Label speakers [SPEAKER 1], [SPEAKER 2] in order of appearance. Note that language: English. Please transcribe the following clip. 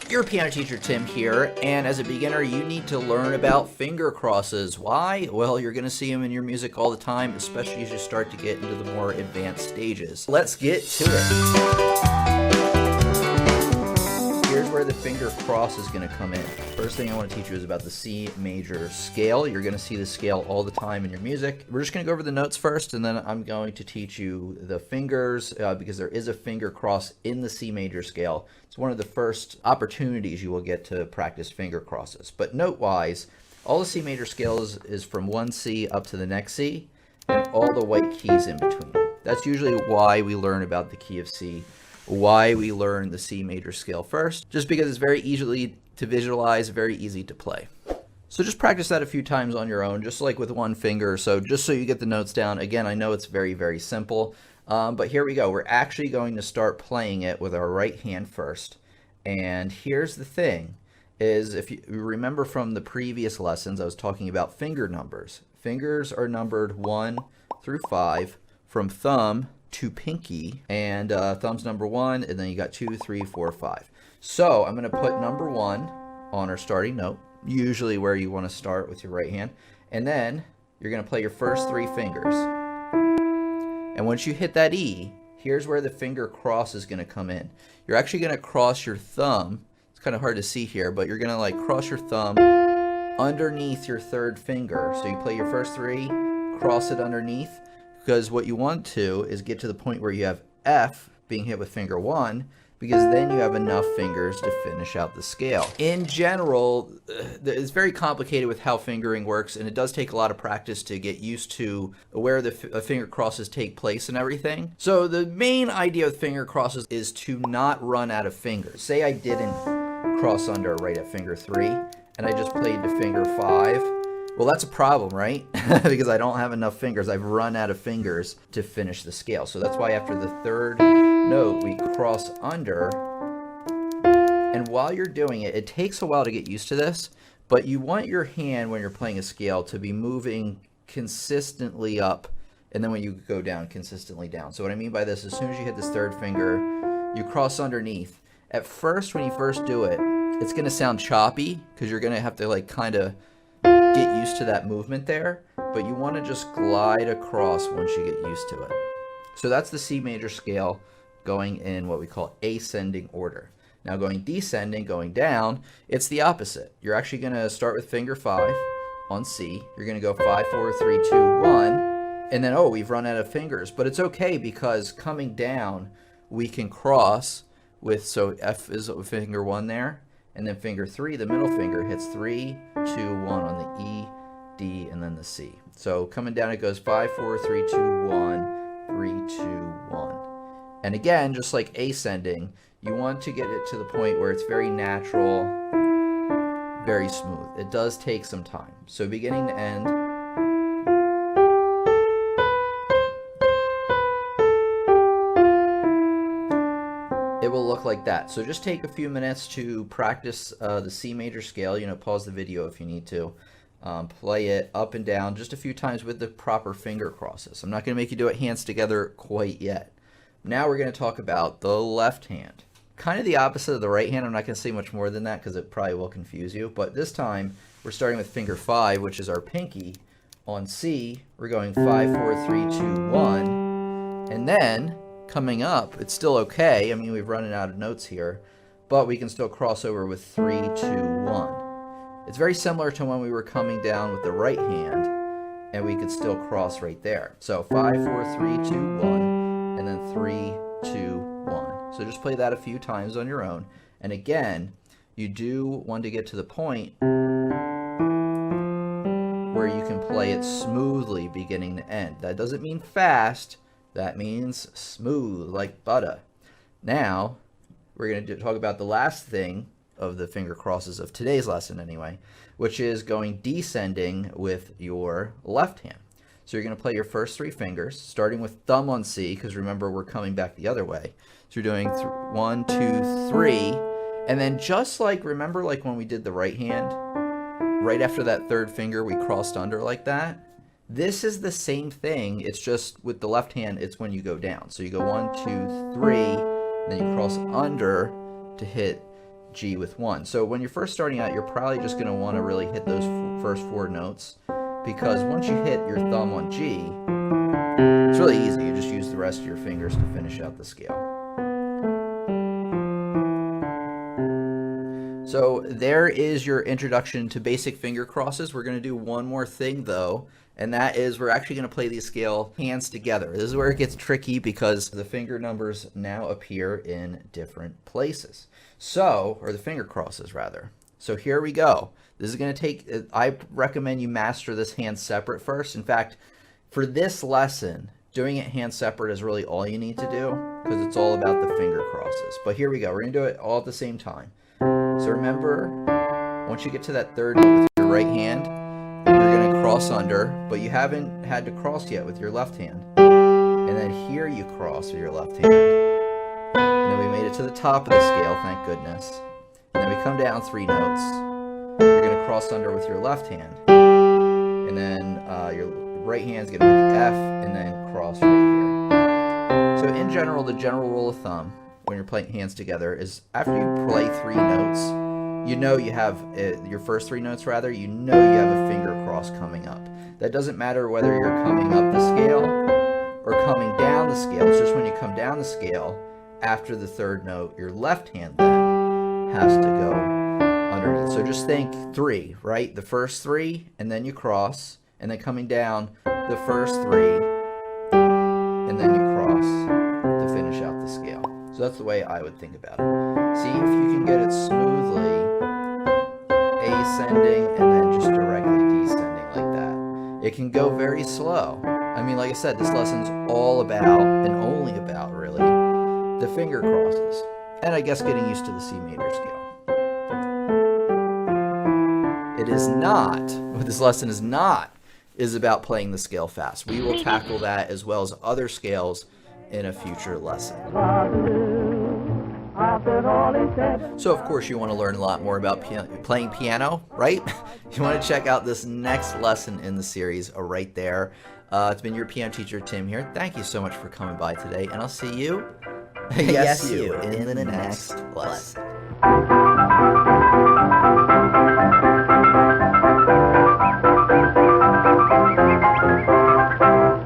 [SPEAKER 1] Your piano teacher Tim here, and as a beginner you need to learn about finger crosses. Why? Well, you're going to see them in your music all the time, especially as you start to get into the more advanced stages. Let's get to it. Here's where the finger cross is going to come in. First thing I want to teach you is about the C major scale. You're going to see the scale all the time in your music. We're just going to go over the notes first, and then I'm going to teach you the fingers because there is a finger cross in the C major scale. It's one of the first opportunities you will get to practice finger crosses. But note-wise, all the C major scales is from one C up to the next C, and all the white keys in between. That's usually why we learn about the key of C, why we learn the C major scale first, just because it's very easily to visualize, very easy to play. So just practice that a few times on your own, just like with one finger. So just so you get the notes down. Again, I know it's very, very simple, but here we go. We're actually going to start playing it with our right hand first. And here's the thing, is if you remember from the previous lessons, I was talking about finger numbers. Fingers are numbered 1 through 5 from thumb to pinky, and thumb's number 1, and then you got 2, 3, 4, 5. So I'm going to put number 1 on our starting note, usually where you want to start with your right hand, and then you're going to play your first 3 fingers. And once you hit that E, here's where the finger cross is going to come in. You're actually going to cross your thumb. It's kind of hard to see here, but you're going to like cross your thumb underneath your third finger. So you play your first 3, cross it underneath, because what you want to is get to the point where you have F being hit with finger 1, because then you have enough fingers to finish out the scale. In general, it's very complicated with how fingering works, and it does take a lot of practice to get used to where the finger crosses take place and everything. So the main idea with finger crosses is to not run out of fingers. Say I didn't cross under right at finger 3, and I just played to finger 5. Well, that's a problem, right? Because I don't have enough fingers. I've run out of fingers to finish the scale. So that's why after the third note, we cross under. And while you're doing it, it takes a while to get used to this, but you want your hand when you're playing a scale to be moving consistently up, and then when you go down, consistently down. So what I mean by this, as soon as you hit this third finger, you cross underneath. At first, when you first do it, it's going to sound choppy because you're going to have to like kind of get used to that movement there, but you want to just glide across once you get used to it. So that's the C major scale going in what we call ascending order. Now going descending, going down, it's the opposite. You're actually going to start with finger 5 on C. You're going to go 5, 4, 3, 2, 1, and then, oh, we've run out of fingers. But it's okay because coming down, we can cross with, so F is finger 1 there, and then finger 3, the middle finger, hits 3, 2, 1 on the E, D, and then the C. So coming down, it goes 5, 4, 3, 2, 1, 3, 2, 1. And again, just like ascending, you want to get it to the point where it's very natural, very smooth. It does take some time. So beginning to end, it will look like that. So just take a few minutes to practice the C major scale. You know, pause the video if you need to. Play it up and down just a few times with the proper finger crosses. I'm not going to make you do it hands together quite yet. Now we're going to talk about the left hand. Kind of the opposite of the right hand. I'm not going to say much more than that because it probably will confuse you. But this time we're starting with finger 5, which is our pinky. On C, we're going 5, 4, 3, 2, 1. And then coming up, it's still okay. I mean, we've run out of notes here, but we can still cross over with 3, 2, 1. It's very similar to when we were coming down with the right hand, and we could still cross right there. So 5, 4, 3, 2, 1, and then 3, 2, 1. So just play that a few times on your own. And again, you do want to get to the point where you can play it smoothly beginning to end. That doesn't mean fast. That means smooth, like butter. Now, we're going to talk about the last thing of the finger crosses of today's lesson anyway, which is going descending with your left hand. So you're going to play your first 3 fingers, starting with thumb on C, because remember, we're coming back the other way. So you're doing 1, 2, 3, and then just like, remember like when we did the right hand, right after that third finger, we crossed under like that. This is the same thing. It's just with the left hand, it's when you go down. So you go 1, 2, 3, then you cross under to hit G with 1. So when you're first starting out, you're probably just going to want to really hit those first 4 notes, because once you hit your thumb on G, it's really easy. You just use the rest of your fingers to finish out the scale. So there is your introduction to basic finger crosses. We're going to do one more thing though, and that is we're actually going to play the scale hands together. This is where it gets tricky because the finger numbers now appear in different places. So, or the finger crosses rather. So here we go. This is going to take, I recommend you master this hand separate first. In fact, for this lesson, doing it hand separate is really all you need to do because it's all about the finger crosses. But here we go. We're going to do it all at the same time. So remember, once you get to that third note with your right hand, you're going to cross under, but you haven't had to cross yet with your left hand. And then here you cross with your left hand. And then we made it to the top of the scale, thank goodness. And then we come down 3 notes. You're going to cross under with your left hand. And then your right hand's going to hit the F and then cross right here. So in general, the general rule of thumb when you're playing hands together is after you play 3 notes, you know you have your first 3 notes rather, you know you have a finger cross coming up. That doesn't matter whether you're coming up the scale or coming down the scale. It's just when you come down the scale after the 3rd note, your left hand then has to go underneath. So just think 3, right? The first 3 and then you cross, and then coming down the first 3 and then you cross to finish out the scale. So that's the way I would think about it. See if you can get it smoothly ascending and then just directly descending like that. It can go very slow. I mean, like I said, this lesson's all about, and only about really, the finger crosses. And I guess getting used to the C major scale. It is not, what this lesson is not, is about playing the scale fast. We will tackle that as well as other scales in a future lesson. So of course you want to learn a lot more about playing piano, right? You want to check out this next lesson in the series right there. It's been your piano teacher Tim here. Thank you so much for coming by today, and I'll see you, yes you, in the next lesson.